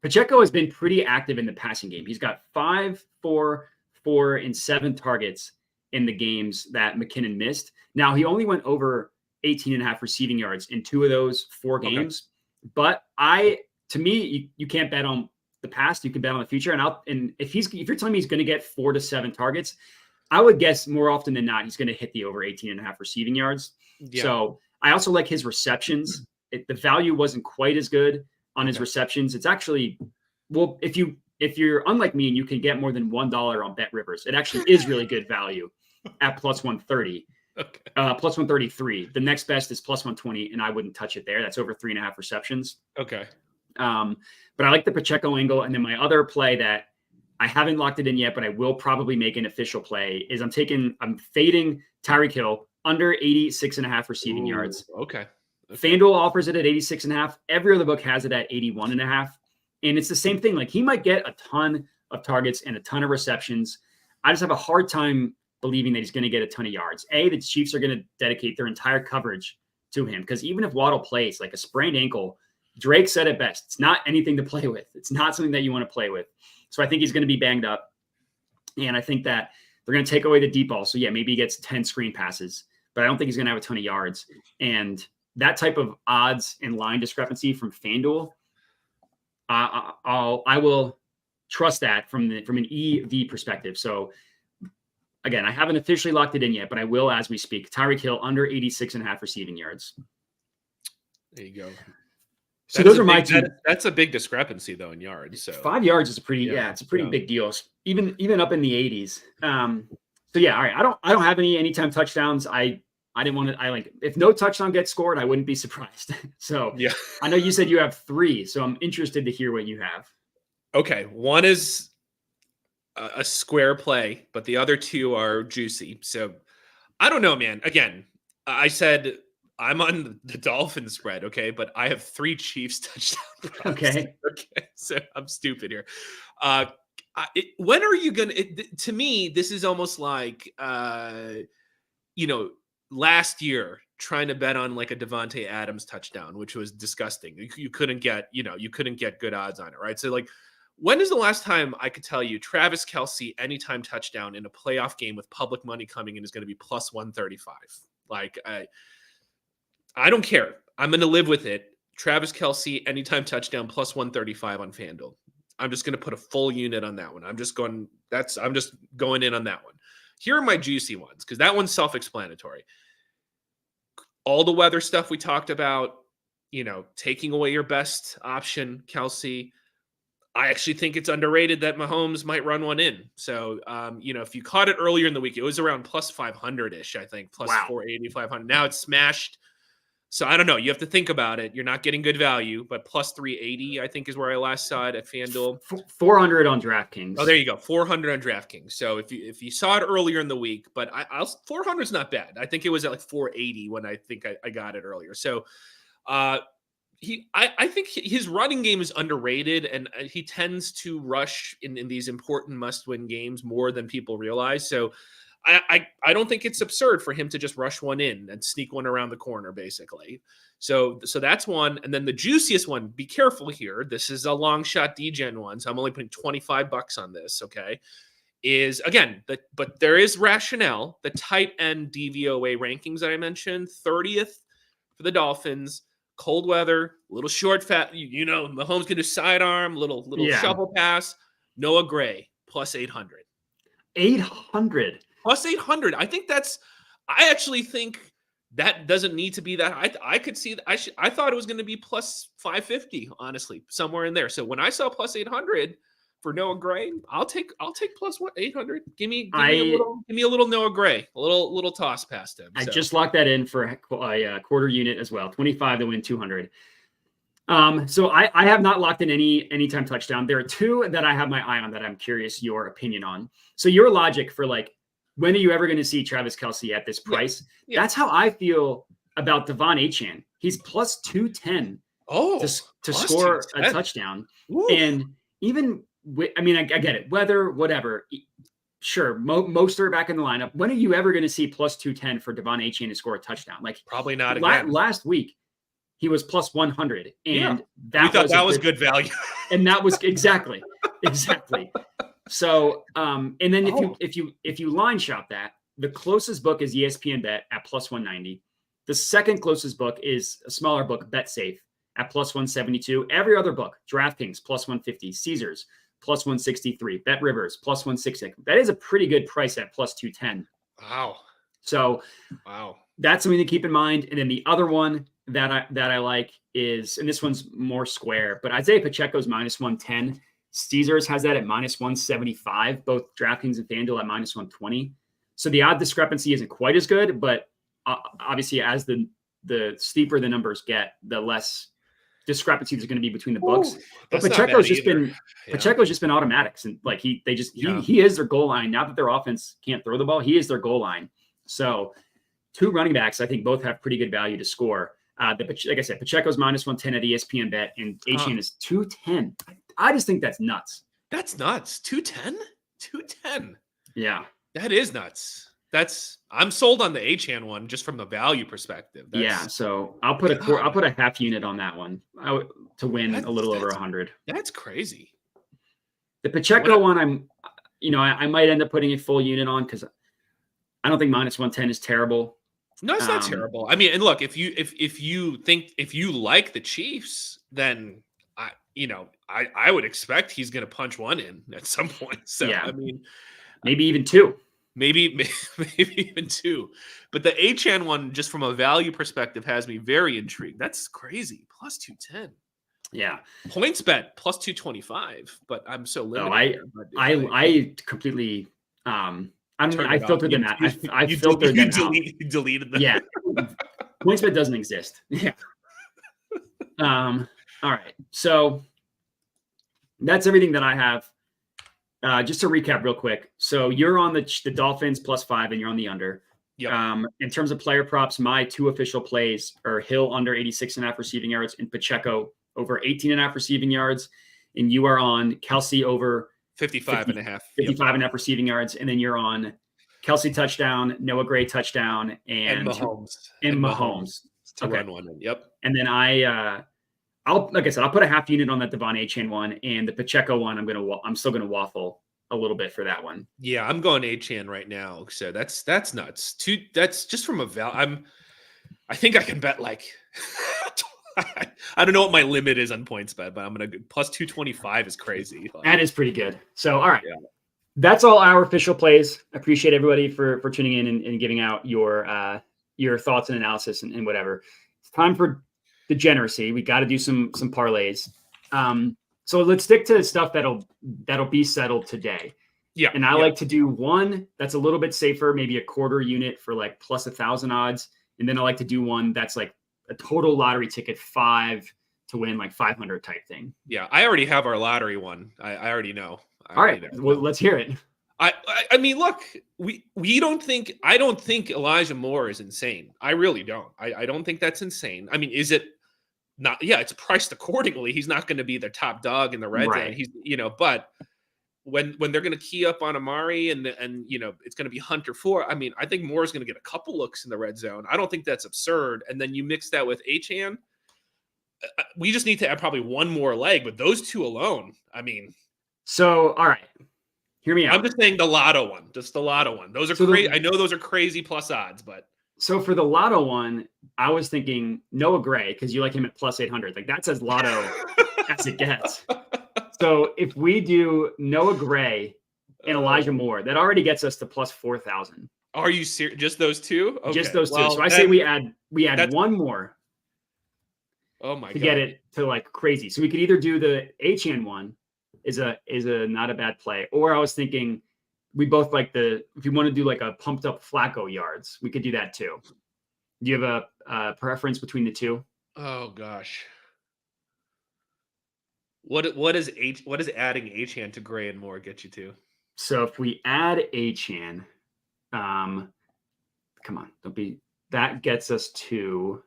Pacheco has been pretty active in the passing game. He's got 5, 4, 4, and 7 targets in the games that McKinnon missed. Now he only went over 18.5 receiving yards in 2 of those 4 games. Okay. But to me, you can't bet on the past. You can bet on the future. And if you're telling me he's going to get 4 to 7 targets, I would guess more often than not, he's going to hit the over 18.5 receiving yards. Yeah. So I also like his receptions. The value wasn't quite as good on his receptions. It's actually, well, if you're unlike me and you can get more than $1 on Bet Rivers, it actually is really good value at plus 130. Okay. Plus 133. The next best is plus 120, and I wouldn't touch it there. That's over 3.5 receptions. Okay. But I like the Pacheco angle. And then my other play that I haven't locked it in yet, but I will probably make an official play is I'm fading Tyreek Hill under 86.5 receiving yards. Okay. FanDuel offers it at 86.5. Every other book has it at 81.5. And it's the same thing. Like, he might get a ton of targets and a ton of receptions. I just have a hard time believing that he's going to get a ton of yards. The Chiefs are going to dedicate their entire coverage to him, because even if Waddle plays, like a sprained ankle, Drake said it best. It's not anything to play with. It's not something that you want to play with. So I think he's going to be banged up. And I think that they're going to take away the deep ball. So yeah, maybe he gets 10 screen passes, but I don't think he's going to have a ton of yards. And that type of odds and line discrepancy from FanDuel, I will trust that from an EV perspective. So again, I haven't officially locked it in yet, but I will as we speak. Tyreek Hill under 86.5 receiving yards. There you go. So those are my two. That's a big discrepancy though in yards. So 5 yards is a pretty, it's a pretty big deal. Even up in the 80s. So yeah, all right. I don't have any anytime touchdowns. I didn't want to. If no touchdown gets scored, I wouldn't be surprised. So yeah, I know you said you have 3, so I'm interested to hear what you have. Okay, one is a square play, but the other 2 are juicy. So I don't know, man. Again, I said I'm on the Dolphins spread, okay, but I have 3 Chiefs touchdowns. Okay, so I'm stupid here. When are you gonna? To me, this is almost like last year trying to bet on like a Devontae Adams touchdown, which was disgusting. You couldn't get good odds on it, right? So like, when is the last time I could tell you Travis Kelce anytime touchdown in a playoff game with public money coming in is going to be plus 135? Like, I don't care. I'm going to live with it. Travis Kelce anytime touchdown plus 135 on FanDuel. I'm just going to put a full unit on that one. I'm just going in on that one. Here are my juicy ones, because that one's self-explanatory. All the weather stuff we talked about, taking away your best option, Kelsey. I actually think it's underrated that Mahomes might run one in. So, if you caught it earlier in the week, it was around plus 500-ish, I think, plus 480, 500. Now it's smashed. So I don't know. You have to think about it. You're not getting good value, but plus 380, I think, is where I last saw it at FanDuel. 400 on DraftKings. Oh, there you go. 400 on DraftKings. So if you saw it earlier in the week, but 400 is not bad. I think it was at like 480 when I think I got it earlier. So I think his running game is underrated, and he tends to rush in these important must-win games more than people realize. So I don't think it's absurd for him to just rush one in and sneak one around the corner, basically. So that's one. And then the juiciest one, be careful here. This is a long shot DGen one, so I'm only putting $25 on this, okay? Is, again, but there is rationale. The tight end DVOA rankings that I mentioned, 30th for the Dolphins, cold weather, little short, fat, Mahomes can do sidearm, little shovel pass. Noah Gray, plus 800. 800. Plus 800. I actually think that doesn't need to be that. I could see that. I thought it was going to be plus 550, honestly, somewhere in there. So when I saw plus 800 for Noah Gray, I'll take plus 800. Give me a little Noah Gray, a little toss past him. I just locked that in for a quarter unit as well. 25 to win 200. So I have not locked in any anytime touchdown. There are two that I have my eye on that I'm curious your opinion on. So your logic for when are you ever going to see Travis Kelce at this price? Yeah. That's how I feel about Devon Achane. He's plus 210 to score a touchdown. Ooh. And even I get it. Weather, whatever. Sure, most are back in the lineup. When are you ever going to see plus 210 for Devon Achane to score a touchdown? Probably not again. Last week, he was plus 100, and that was good value. And that was exactly. So, and then if you line shop that, the closest book is ESPN Bet at plus 190. The second closest book is a smaller book, BetSafe, at plus 172. Every other book, DraftKings plus 150, Caesars plus 163, Bet Rivers plus 160. That is a pretty good price at plus 210. Wow. So, that's something to keep in mind. And then the other one that I like is, and this one's more square, but Isaiah Pacheco's minus 110. Caesars has that at minus 175, both DraftKings and FanDuel at minus 120. So the odd discrepancy isn't quite as good, but obviously as the steeper the numbers get, the less discrepancy there's going to be between the books. But Pacheco's just been automatics, and he is their goal line. Now that their offense can't throw the ball, he is their goal line. So two running backs, I think both have pretty good value to score. Like I said, Pacheco's minus 110 at ESPN Bet, and Achane is 210. I just think that's nuts. That's nuts. 210? 210. Yeah. That is nuts. I'm sold on the Achane one just from the value perspective. So I'll put a half unit on that one to win a little over 100. That's crazy. The Pacheco one, I might end up putting a full unit on because I don't think minus 110 is terrible. No, it's not terrible. I mean, and look, if you like the Chiefs, then I would expect he's going to punch one in at some point. So I mean, maybe even two. Maybe even two. But the Achane one, just from a value perspective, has me very intrigued. That's crazy. Plus 210. Yeah. Points bet plus 225. But I'm so limited. I completely I filtered them out. I filtered them out. You deleted them. Yeah. PointsBet doesn't exist. Yeah. All right. So that's everything that I have. Just to recap real quick. So you're on the Dolphins plus 5 and you're on the under. Yep. In terms of player props, my two official plays are Hill under 86.5 receiving yards and Pacheco over 18.5 receiving yards. And you are on Kelce over 55.5 receiving yards. And then you're on Kelce touchdown, Noah Gray touchdown, and Mahomes. To run one in. Yep. And then I'll put a half unit on that Devon Achane one, and the Pacheco one, I'm still gonna waffle a little bit for that one. Yeah, I'm going Achane right now. So that's nuts. That's just from a I think I can bet like I don't know what my limit is on points bet, but I'm gonna plus 225 is crazy. That is pretty good. So, all right. Yeah. That's all our official plays. I appreciate everybody for tuning in and giving out your thoughts and analysis and whatever. It's time for degeneracy. We got to do some parlays. So let's stick to stuff that'll be settled today. Yeah. And I like to do one that's a little bit safer, maybe a quarter unit for like plus 1,000 odds. And then I like to do one that's like a total lottery ticket, 5 to win, like 500 type thing. Yeah. I already have our lottery one. I already know. All right. Well, let's hear it. I mean, look, I don't think Elijah Moore is insane. I really don't. I don't think that's insane. I mean, is it not? Yeah, it's priced accordingly. He's not going to be the top dog in the red zone. He's, but when they're going to key up on Amari and it's going to be Hunter 4. I mean, I think Moore is going to get a couple looks in the red zone. I don't think that's absurd. And then you mix that with Achane. We just need to add probably one more leg, but those two alone, I mean. So, all right. Hear me out. I'm just saying the Lotto one, just the Lotto one. Those are crazy. I know those are crazy plus odds, but. So for the Lotto one, I was thinking Noah Gray, because you like him at plus 800. Like that's as Lotto as it gets. So if we do Noah Gray and Elijah Moore, that already gets us to plus 4,000. Are you serious? Just those two? Okay. Just those two. So I say we add one more. Oh my god. To get it to like crazy. So we could either do the Achane one. Is a not a bad play. Or I was thinking we both like if you want to do like a pumped up Flacco yards, we could do that too. Do you have a preference between the two? Oh gosh. What is adding Achane to Gray and Moore get you to? So if we add Achane, come on, that gets us to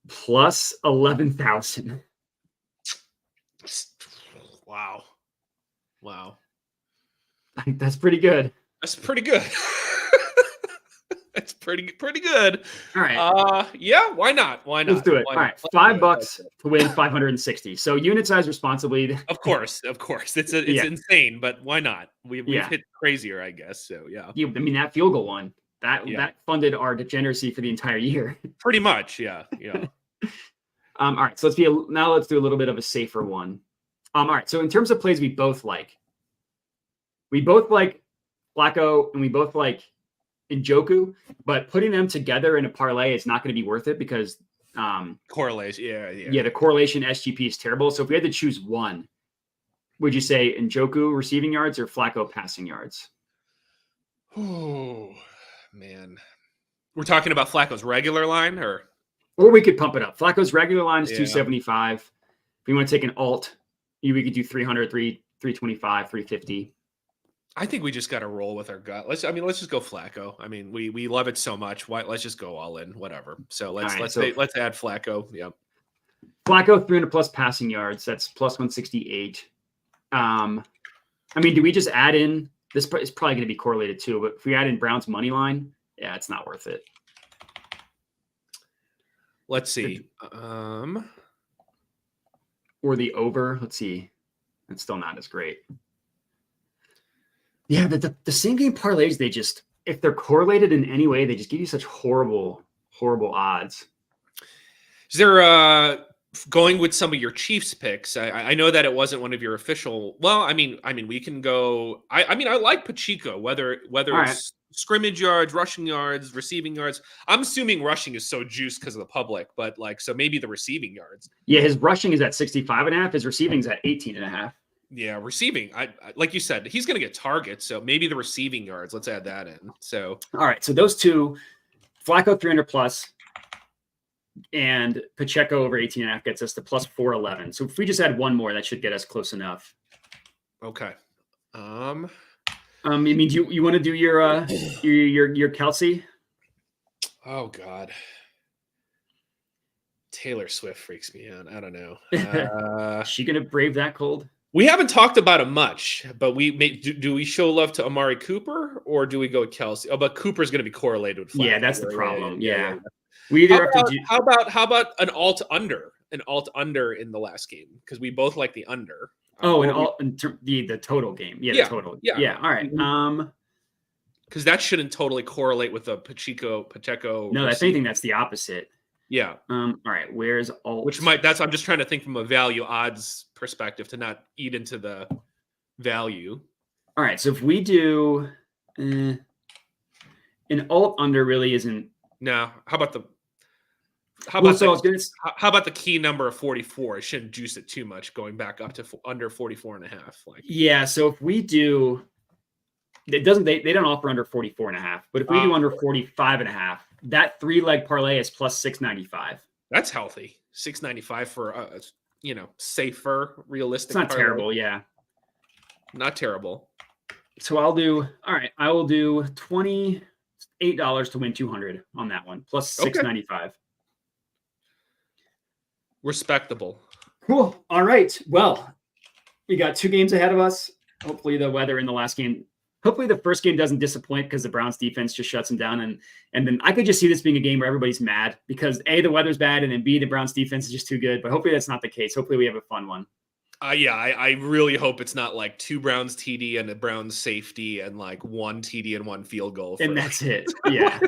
plus 11,000. Wow. I think that's pretty good. That's pretty good. That's pretty good. All right. Yeah, why not? Let's do it. All right. $5 to win 560. So unit size responsibly. Of course. It's insane, but why not? We've hit crazier, I guess. So yeah. I mean, that field goal one, that funded our degeneracy for the entire year. Pretty much, yeah. All right. So let's do a little bit of a safer one. All right. So in terms of plays we both like Flacco and we both like Njoku, but putting them together in a parlay is not going to be worth it because correlation. Yeah, the correlation SGP is terrible. So if we had to choose one, would you say Njoku receiving yards or Flacco passing yards? Oh man. We're talking about Flacco's regular line or we could pump it up. Flacco's regular line is 275. If we want to take an alt, we could do 300, 325, 350. I think we just got to roll with our gut. Let's just go Flacco. I mean, we love it so much. Let's just go all in, whatever. So let's add Flacco. Yep. Flacco 300 plus passing yards. That's plus 168. I mean, do we just add in? This is probably going to be correlated too. But if we add in Brown's money line, yeah, it's not worth it. Let's see. Or the over. Let's see. It's still not as great. Yeah, the same game parlays, if they're correlated in any way, they just give you such horrible odds. Is there going with some of your Chiefs picks? I know that it wasn't one of your official. Well, I mean, we can go. I like Pacheco, whether it's scrimmage yards, rushing yards, receiving yards. I'm assuming rushing is so juiced because of the public, but so maybe the receiving yards. Yeah, his rushing is at 65.5. His receiving is at 18.5. Yeah, receiving. I like you said, he's going to get targets, so maybe the receiving yards. Let's add that in. So, all right. So those two, Flacco 300 plus, and Pacheco over 18.5 gets us to plus 411. So if we just add one more, that should get us close enough. Okay. I mean, do you want to do your Kelsey? Oh God. Taylor Swift freaks me out. I don't know. Is she gonna brave that cold? We haven't talked about him much, but do we show love to Amari Cooper or do we go with Kelsey? Oh, but Cooper's going to be correlated with Flacco. Yeah, that's the problem. Yeah. We either how about an alt under in the last game because we both like the under. The total game. Yeah, the total. Yeah. All right. Because that shouldn't totally correlate with the Pacheco. No, if anything, that's the opposite. Yeah. All right. Where's alt? I'm just trying to think from a value odds perspective to not eat into the value. All right. So if we do an alt under really isn't. No. How about the key number of 44? It shouldn't juice it too much going back up to under 44.5. Yeah. So if we do, they don't offer under 44.5, but if we do under 45.5, that 3-leg parlay is plus 695. That's healthy. 695 for safer, realistic. It's not parlay. terrible. Yeah. Not terrible. So I will do $28 to win 200 on that one, plus 695. Respectable. Cool. All right. Well, we got 2 games ahead of us. Hopefully the weather in the last game. Hopefully the first game doesn't disappoint because the Browns defense just shuts them down. And then I could just see this being a game where everybody's mad because A, the weather's bad, and then B, the Browns defense is just too good. But hopefully that's not the case. Hopefully we have a fun one. I really hope it's not like 2 Browns TD and a Browns safety and like 1 TD and 1 field goal. And that's it. Yeah.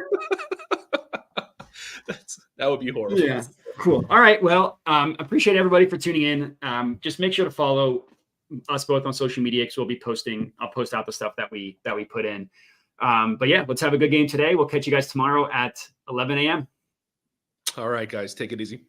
That would be horrible. Yeah. Cool. All right. Well, appreciate everybody for tuning in. Just make sure to follow us both on social media because I'll post out the stuff that we put in. But yeah, let's have a good game today. We'll catch you guys tomorrow at 11 a.m. All right, guys, take it easy.